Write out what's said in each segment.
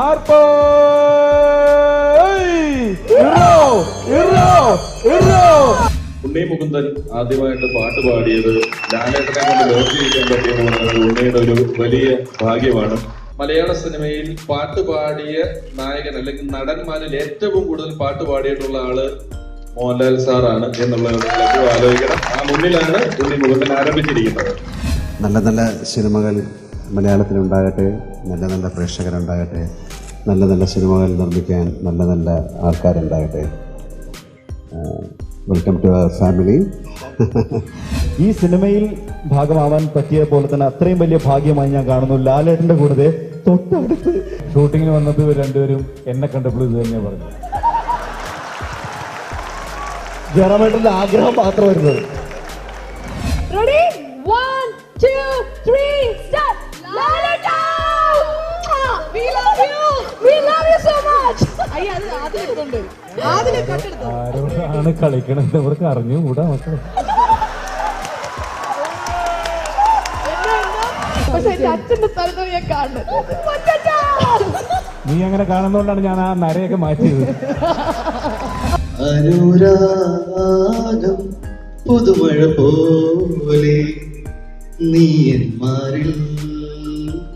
ആർപ്പോ ഉണ്ണി മുകുന്ദൻ ആദ്യമായിട്ട് പാട്ട് പാടിയത് ലാലേട്ടനെ കൊണ്ട് ലോഞ്ച് ചെയ്യാൻ പറ്റിയത് ഉണ്ണിയുടെ ഒരു വലിയ ഭാഗ്യമാണ്. മലയാള സിനിമയിൽ പാട്ട് പാടിയ നായകൻ അല്ലെങ്കിൽ നടന്മാരിൽ ഏറ്റവും കൂടുതൽ പാട്ട് പാടിയിട്ടുള്ള ആള് മോഹൻലാൽ സാറാണ് എന്നുള്ളത് ആലോചിക്കണം. ആ മുന്നിലാണ് ഉണ്ണി മുകുന്ദൻ ആരംഭിച്ചിരിക്കുന്നത്. നല്ല നല്ല സിനിമകൾ മലയാളത്തിലുണ്ടാകട്ടെ, നല്ല നല്ല പ്രേക്ഷകരുണ്ടാകട്ടെ, നല്ല നല്ല സിനിമകൾ നിർമ്മിക്കാൻ നല്ല നല്ല ആൾക്കാരുണ്ടാകട്ടെ. Welcome to our family. ഈ സിനിമയിൽ ഭാഗമാവാൻ പറ്റിയ പോലെ തന്നെ അത്രയും വലിയ ഭാഗ്യമായി ഞാൻ കാണുന്നു. ലാലേട്ടന്റെ കൂടെ തൊട്ടടുത്ത് ഷൂട്ടിങ്ങിന് വന്നപ്പോൾ രണ്ടുപേരും എന്നെ കണ്ടപ്പോൾ ഇത് തന്നെ പറഞ്ഞു. ജയറാമേട്ടന്റെ ആഗ്രഹം മാത്രമായിരുന്നത്. ആരോടാണ് കളിക്കണത് അവർക്ക് അറിഞ്ഞുകൂടാ മക്കളെ. നീ അങ്ങനെ കാണുന്നതുകൊണ്ടാണ് ഞാൻ ആ നരയൊക്കെ മാറ്റിയത്. അനുരാഗം പുതുമഴ പോലെ നീയന്മാരിൽ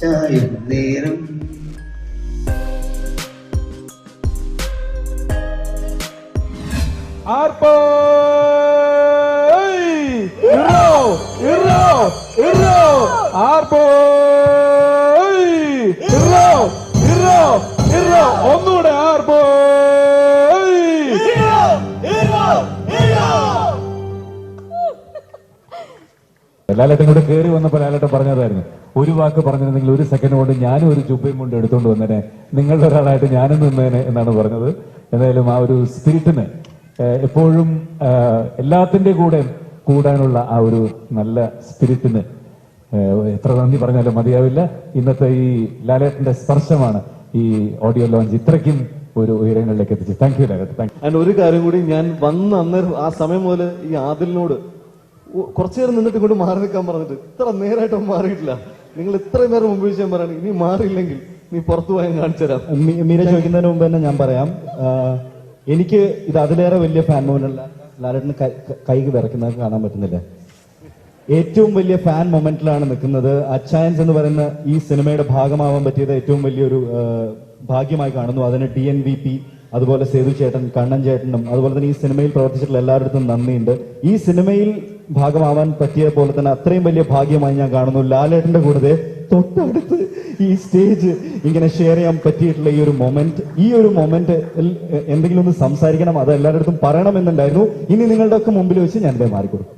ചായും നേരം ആർപ്പോ ആർപ്പോ ഒന്നുകൂടെ ആർപ്പോ. ലാലേട്ടൻ കൂടെ കയറി വന്നപ്പോൾ ലാലേട്ടൻ പറഞ്ഞതായിരുന്നു, ഒരു വാക്ക് പറഞ്ഞിരുന്നെങ്കിൽ ഒരു സെക്കൻഡ് കൊണ്ട് ഞാനും ഒരു ചുപ്പയും കൊണ്ട് എടുത്തുകൊണ്ട് വന്നേനെ, നിങ്ങളുടെ ഒരാളായിട്ട് ഞാനും നിന്നേനെ എന്നാണ് പറഞ്ഞത്. എന്തായാലും ആ ഒരു സ്പിരിറ്റിന് എപ്പോഴും എല്ലാത്തിന്റെ കൂടെ കൂടാനുള്ള ആ ഒരു നല്ല സ്പിരിറ്റിന് എത്ര നന്ദി പറഞ്ഞാലും മതിയാവില്ല. ഇന്നത്തെ ഈ ലാലേട്ടന്റെ സ്പർശമാണ് ഈ ഓഡിയോ ലോഞ്ച് ഇത്രയ്ക്കും ഒരു ഉയരങ്ങളിലേക്ക് എത്തിച്ചു. Thank you Lalettan. ആൻഡ് ഒരു കാര്യം കൂടി, ഞാൻ വന്ന് അന്നേരം ആ സമയം മുതൽ ഈ ആദിലിനോട് കുറച്ചു നേരം നിന്നിട്ട് ഇങ്ങോട്ട് മാറി നിൽക്കാൻ പറഞ്ഞിട്ട് ഇത്ര നേരമായിട്ടും മാറിയിട്ടില്ല. നിങ്ങൾ ഇത്രയും നേരം മുമ്പ് ഞാൻ പറയണം, ഇനി മാറിയില്ലെങ്കിൽ നീ പുറത്തു പോയാൽ കാണിച്ചു തരാം. മീര ചോദിക്കുന്നതിന് മുമ്പ് തന്നെ ഞാൻ പറയാം, എനിക്ക് ഇത് അതിലേറെ വലിയ ഫാൻ മൊമെന്റല്ല. ലാലേട്ടന് കൈ വിറയ്ക്കുന്നത് കാണാൻ പറ്റുന്നില്ല. ഏറ്റവും വലിയ ഫാൻ മൊമെന്റിലാണ് നിൽക്കുന്നത്. അച്ചായൻസ് എന്ന് പറയുന്ന ഈ സിനിമയുടെ ഭാഗമാവാൻ പറ്റിയത് ഏറ്റവും വലിയൊരു ഭാഗ്യമായി കാണുന്നു. അതിന് DNVP, അതുപോലെ സേതു ചേട്ടൻ, കണ്ണൻ ചേട്ടനും, അതുപോലെ തന്നെ ഈ സിനിമയിൽ പ്രവർത്തിച്ചിട്ടുള്ള എല്ലാവരുടെ നന്ദിയുണ്ട്. ഈ സിനിമയിൽ ഭാഗമാവാൻ പറ്റിയ പോലെ തന്നെ അത്രയും വലിയ ഭാഗ്യമായി ഞാൻ കാണുന്നു. ലാലേട്ടന്റെ കൂടെ തൊട്ടടുത്ത് ഈ സ്റ്റേജ് ഇങ്ങനെ ഷെയർ ചെയ്യാൻ പറ്റിയിട്ടുള്ള ഈ ഒരു മൊമെന്റ് എന്തെങ്കിലും ഒന്ന് സംസാരിക്കണം, അത് എല്ലാവരുടെ അടുത്തും പറയണമെന്നുണ്ടായിരുന്നു. ഇനി നിങ്ങളുടെ ഒക്കെ മുമ്പിൽ വെച്ച് ഞാൻ മാറിക്കൊടുക്കും.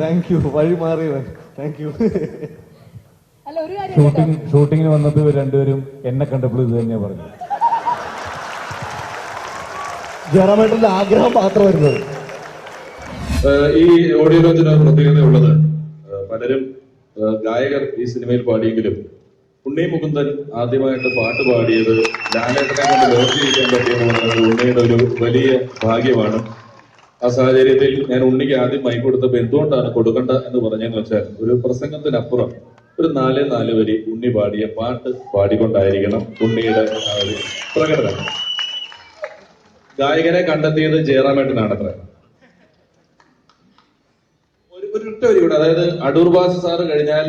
Thank you. വഴി മാറിയവൻ. Thank you. ഷൂട്ടിങ്ങിന് വന്നപ്പോൾ രണ്ടുപേരും എന്നെ കണ്ടപ്പോൾ ഇത് തന്നെയാ പറഞ്ഞു. ജയറാമേട്ടന്റെ ആഗ്രഹം മാത്രമായിരുന്നത്. ഈ ഓഡിയോ ലോഞ്ചിന് പ്രത്യേകതയുള്ളത്, പലരും ഗായകർ ഈ സിനിമയിൽ പാടിയെങ്കിലും ഉണ്ണി മുകുന്ദൻ ആദ്യമായിട്ട് പാട്ട് പാടിയത് ലാലേട്ടനെ കൊണ്ട് ലോഞ്ച് ചെയ്യാൻ പറ്റിയത് ഉണ്ണിയുടെ ഒരു വലിയ ഭാഗ്യമാണ്. ആ സാഹചര്യത്തിൽ ഞാൻ ഉണ്ണിക്ക് ആദ്യം മൈക്ക് കൊടുത്തപ്പോൾ എന്തുകൊണ്ടാണ് കൊടുക്കണ്ട എന്ന് പറഞ്ഞെന്ന് വെച്ചാൽ, ഒരു പ്രസംഗത്തിനപ്പുറം ഒരു 4 വരി ഉണ്ണി പാടിയ പാട്ട് പാടിക്കൊണ്ടായിരിക്കണം ഉണ്ണിയുടെ ആ ഒരു പ്രകടനം. ഗായകനെ കണ്ടെത്തിയത് ജയറാമേട്ടനാണത്ര. ഒരൊറ്റ വരി കൂടെ, അതായത് അടൂർ ബാസി സാറ് കഴിഞ്ഞാൽ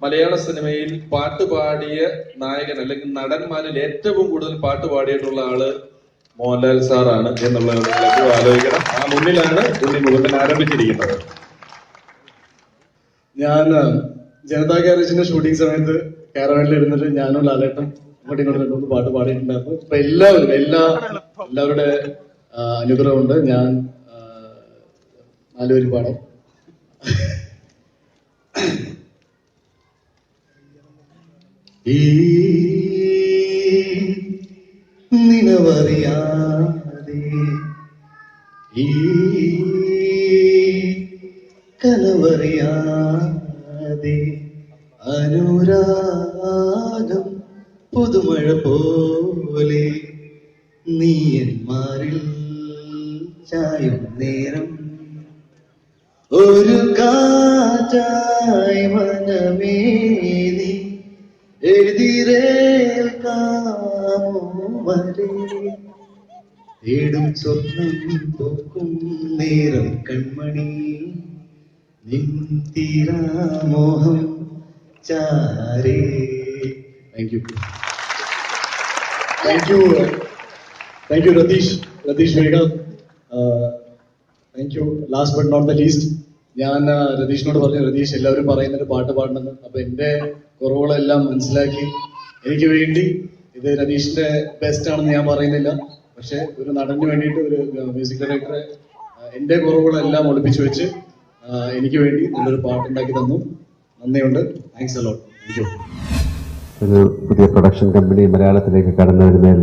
മലയാള സിനിമയിൽ പാട്ട് പാടിയ നായകൻ അല്ലെങ്കിൽ നടന്മാരിൽ ഏറ്റവും കൂടുതൽ പാട്ട് പാടിയിട്ടുള്ള ആള് മോഹൻലാൽ സാറാണ് എന്നുള്ളത് ആലോചിക്കണം. ആ മുന്നിലാണ് ഉണ്ണി മുകുന്ദൻ ആരംഭിച്ചിരിക്കുന്നത്. ഞാൻ ജനതാ ഗാരേജിന്റെ ഷൂട്ടിംഗ് സമയത്ത് കാരവാനിൽ ഇരുന്നിട്ട് ഞാനും ലാലേട്ടും ഇങ്ങോട്ടും ഇങ്ങോട്ടും 2 പാട്ട് പാടിയിട്ടുണ്ടായിരുന്നു. അപ്പൊ എല്ലാവരുടെ അനുഗ്രഹമുണ്ട്. ഞാൻ 4 വരി പാടാം. നിനവറിയാതെ കനവറിയാതെ അനുരാഗം പുതുമഴ പോലെ നീയന്മാരിൽ ചായും നേരം ഒരു കാറ്റായി മനമേ നീ എതിരേൽക്ക ഓമലേ തേടും സ്വപ്നം പോക്കും നേരം കൺമണി നിൻ തീരാമോഹം ചാരേ. Thank you Ratheesh Vega. Thank you. Last but not the least, ഞാൻ രതീഷിനോട് പറഞ്ഞു, രതീഷ് എല്ലാവരും പറയുന്നൊരു പാട്ട് പാടണമെന്ന്. അപ്പൊ എന്റെ കുറവുകളെല്ലാം മനസ്സിലാക്കി എനിക്ക് വേണ്ടി, ഇത് രതീഷിന്റെ ബെസ്റ്റ് ആണെന്ന് ഞാൻ പറയുന്നില്ല, പക്ഷെ ഒരു നടന് വേണ്ടിയിട്ട് ഒരു മ്യൂസിക് ഡയറക്ടറെ എന്റെ കുറവുകളെല്ലാം ഒളിപ്പിച്ചു വെച്ച് എനിക്ക് വേണ്ടി നല്ലൊരു പാട്ടുണ്ടാക്കി തന്നു. നന്ദിയുണ്ട്. Thanks uh lot. Thank you. ഒരു പുതിയ പ്രൊഡക്ഷൻ കമ്പനി മലയാളത്തിലേക്ക് കടന്നു വരുന്നതിൽ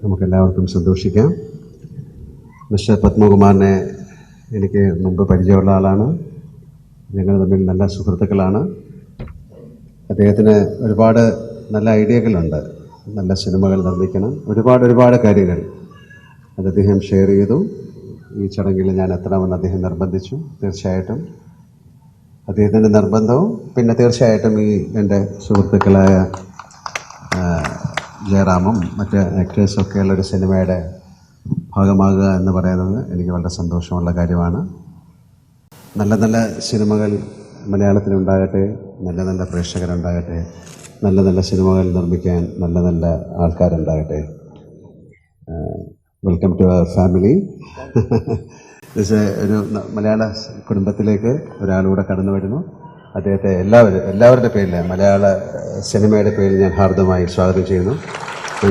നമുക്കെല്ലാവർക്കും സന്തോഷിക്കാം. മിസ്റ്റർ പത്മകുമാറിനെ എനിക്ക് മുമ്പ് പരിചയമുള്ള ആളാണ്. ഞങ്ങൾ തമ്മിൽ നല്ല സുഹൃത്തുക്കളാണ്. അദ്ദേഹത്തിന് ഒരുപാട് നല്ല ഐഡിയകളുണ്ട്. നല്ല സിനിമകൾ നിർമ്മിക്കണം, ഒരുപാട് കാര്യങ്ങൾ അത് അദ്ദേഹം ഷെയർ ചെയ്തു. ഈ ചടങ്ങിൽ ഞാൻ എത്തണമെന്ന് അദ്ദേഹം നിർബന്ധിച്ചു. തീർച്ചയായിട്ടും അദ്ദേഹത്തിൻ്റെ നിർബന്ധവും പിന്നെ തീർച്ചയായിട്ടും ഈ എൻ്റെ സുഹൃത്തുക്കളായ ജയറാമും മറ്റ് ആക്ടേഴ്സൊക്കെയുള്ള ഒരു സിനിമയുടെ ഭാഗമാകുക എന്ന് പറയുന്നത് എനിക്ക് വളരെ സന്തോഷമുള്ള കാര്യമാണ്. നല്ല നല്ല സിനിമകൾ മലയാളത്തിലുണ്ടാകട്ടെ, നല്ല നല്ല പ്രേക്ഷകരുണ്ടാകട്ടെ, നല്ല നല്ല സിനിമകൾ നിർമ്മിക്കാൻ നല്ല നല്ല ആൾക്കാരുണ്ടാകട്ടെ. Welcome to our family. ഒരു മലയാള കുടുംബത്തിലേക്ക് ഒരാളൂടെ കടന്നു വരുന്നു. അദ്ദേഹത്തെ എല്ലാവരുടെ പേരിൽ, മലയാള സിനിമയുടെ പേരിൽ ഞാൻ ഹാർദമായി സ്വാഗതം ചെയ്യുന്നു.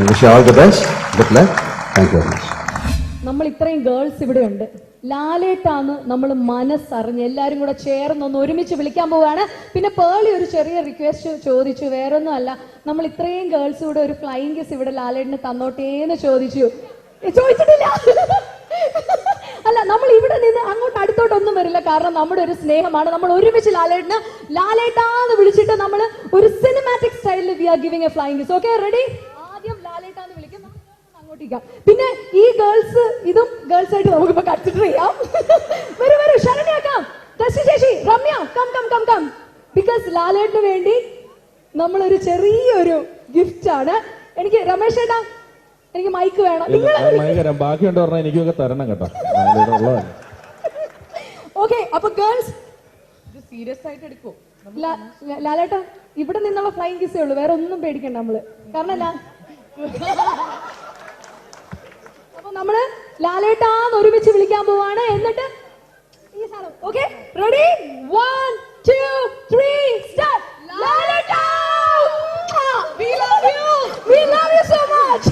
Wish all the best. Good luck. Thank you very much. നമ്മൾ ഇത്രയും ഗേൾസ് ഇവിടെ ഉണ്ട്. ലാലേട്ടാണ് നമ്മൾ മനസ്സറിഞ്ഞ് എല്ലാവരും കൂടെ ചേർന്നൊന്ന് ഒരുമിച്ച് വിളിക്കാൻ പോവുകയാണ്. പിന്നെ പേളി ഒരു ചെറിയ റിക്വസ്റ്റ് ചോദിച്ചു, വേറൊന്നും അല്ല, നമ്മൾ ഇത്രയും ഗേൾസ് കൂടെ ഒരു ഫ്ലൈയിങ് കിസ് ഇവിടെ ലാലേട്ടിന് തന്നോട്ടേന്ന് ചോദിച്ചിട്ടില്ല. അല്ല, നമ്മൾ ഇവിടെ നിന്ന് അങ്ങോട്ട് അടുത്തോട്ടൊന്നും വരില്ല, കാരണം നമ്മുടെ ഒരു സ്നേഹമാണ്. നമ്മൾ ഒരുമിച്ച് ലാലേട്ടാന്ന് വിളിച്ചിട്ട് നമ്മൾ ഒരു സിനിമാറ്റിക് സ്റ്റൈലിൽ we are giving a flying kiss. Okay, ready? ആദ്യം ലാലേട്ടാന്ന് വിളിക്കും, അങ്ങോട്ടേക്കാം. പിന്നെ ഈ ഇതും ഗേൾസ് ആയിട്ട് നമുക്കിപ്പോ കൺസിഡർ ചെയ്യാം. വരൂ ശരണ്യാക്കാം, ശശി, രമ്യ, കം. ബിക്കോസ് ലാലേട്ടിന് വേണ്ടി നമ്മളൊരു ചെറിയൊരു ഗിഫ്റ്റ് ആണ്. എനിക്ക് രമേശ് ഏട്ടാ, എനിക്ക് മൈക്ക് വേണം. ബാക്കിയുണ്ട് പറഞ്ഞാൽ എനിക്കൊക്കെ തരണം കേട്ടോ. ഓക്കെ, അപ്പൊ ഗേൾസ് സീരിയസ് ആയിട്ട് എടുക്കൂ. ലാലേട്ടാ, ഇവിടെ നിന്നുള്ള ഫ്ലൈയിങ് കിസ്സേ ഉള്ളൂ, വേറെ ഒന്നും പേടിക്കണ്ട നമ്മള്. കാരണം അപ്പൊ നമ്മള് ലാലേട്ടാന്ന് ഒരുമിച്ച് വിളിക്കാൻ പോവാണ്. എന്നിട്ട് ഈ സാധനം. Okay, ready? 1 2 3 സ്റ്റാർട്ട്. ലാലേട്ടാ, we love you so much.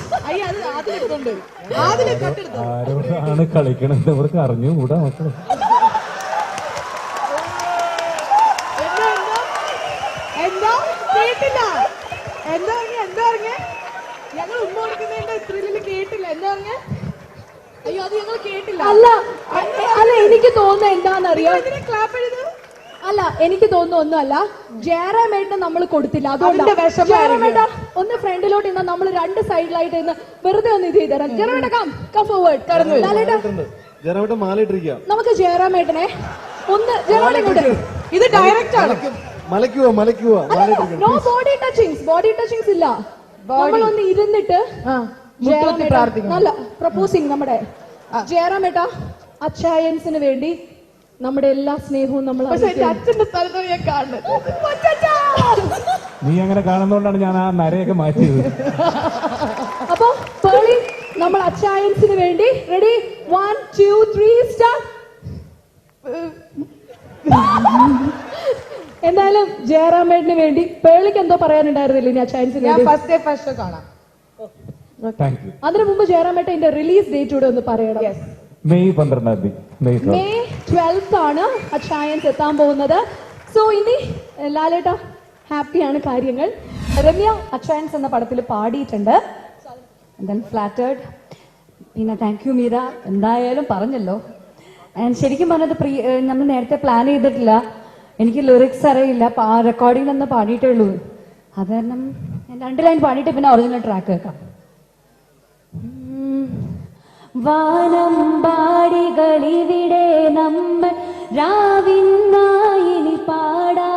ആരോടാണ് കളിക്കണത് അവർക്ക് അറിഞ്ഞുകൂടാ മക്കളെ. ഞങ്ങൾ ഉമ്മ കൊടുക്കുന്നതിന്റെ ത്രില്ലിൽ കേട്ടില്ല. എന്താ പറഞ്ഞ? അയ്യോ, അത് ഞങ്ങൾ കേട്ടില്ല. അല്ല, എനിക്ക് തോന്നുന്നത് എന്താണെന്നറിയോ? അല്ല, എനിക്ക് തോന്നുന്നു ഒന്നുമല്ല, ജയറാമേട്ടന് നമ്മൾ കൊടുത്തില്ല. അതുകൊണ്ട് ജയറാമേട്ട ഒന്ന് ഫ്രണ്ടിലോട്ട് ഇന്ന് നമ്മൾ രണ്ട് സൈഡിലായിട്ട് ഇന്ന് വെറുതെ ഒന്ന് ഇത് ചെയ്തരാം. ജയറാമേട്ട കം ഫോർവേഡ്. ജയറാമേട്ടൻ മാലയിട്ടിരിക്കുക. നമുക്ക് ജയറാമേട്ടനെ ഒന്ന് ഇത് ഡയറക്റ്റ് ആണ്. മലയ്ക്കുവാ. നോ ബോഡി ടച്ചിങ്സ് ഇല്ല. നമ്മളൊന്ന് ഇരുന്നിട്ട് നല്ല പ്രപ്പോസിങ് നമ്മുടെ ജയറാമേട്ട അച്ചായൻസിന് വേണ്ടി നമ്മുടെ എല്ലാ സ്നേഹവും നമ്മൾ അച്ഛന്റെ സ്ഥലത്ത് ഞാൻ കാണുന്നത്. നീ അങ്ങനെ കാണുന്നോണ്ടാണ് ഞാൻ ആ നരയൊക്കെ മാറ്റിയത്. അപ്പൊ പേളി, നമ്മൾ അച്ചായൻസിന് വേണ്ടി റെഡി? 1 2 3 സ്റ്റാർട്ട്. എന്തായാലും ജയറാമേട്ടിന് വേണ്ടി പേളിക്ക് എന്തോ പറയാനുണ്ടായിരുന്നില്ല ഇനി അച്ചായൻസിന്? ഫസ്റ്റ് കാണാം. അതിനു മുമ്പ് ജയറാമേട്ടന്റെ റിലീസ് ഡേറ്റ് കൂടെ ഒന്ന് പറയണം. മെയ് 12 മെയ് 12 ആണ് അച്ചായൻസ് എത്താൻ പോകുന്നത്. സോ ഇനി ലാലേട്ട ഹാപ്പിയാണ് കാര്യങ്ങൾ. രമ്യ അച്ചായൻസ് എന്ന പടത്തിൽ പാടിയിട്ടുണ്ട്. എന്തായാലും ഫ്ലാറ്റേർഡ്. പിന്നെ താങ്ക് യു മീര, എന്തായാലും പറഞ്ഞല്ലോ. ശരിക്കും പറഞ്ഞത് നമ്മൾ നേരത്തെ പ്ലാൻ ചെയ്തിട്ടില്ല. എനിക്ക് ലിറിക്സ് അറിയില്ല, റെക്കോർഡിംഗ് ഒന്ന് പാടിയിട്ടേ ഉള്ളൂ. അത് കാരണം ഞാൻ 2 ലൈൻ പാടിയിട്ട് പിന്നെ ഒറിജിനൽ ട്രാക്ക് കേൾക്കാം. വാനമ്പാടികളിവിടെ നമ്മൾ രാവിന്നായിനി പാടാ.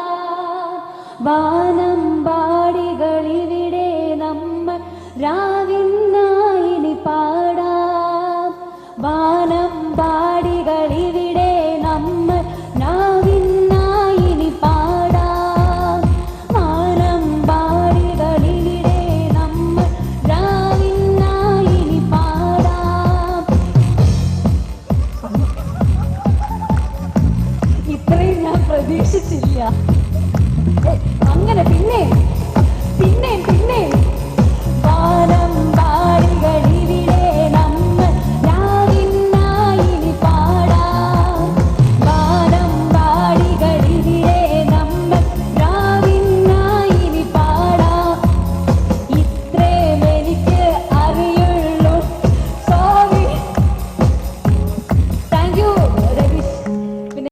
വാനമ്പാടികളിവിടെ നമ്മൾ രാവിന്ന അങ്ങനെ പിന്നെ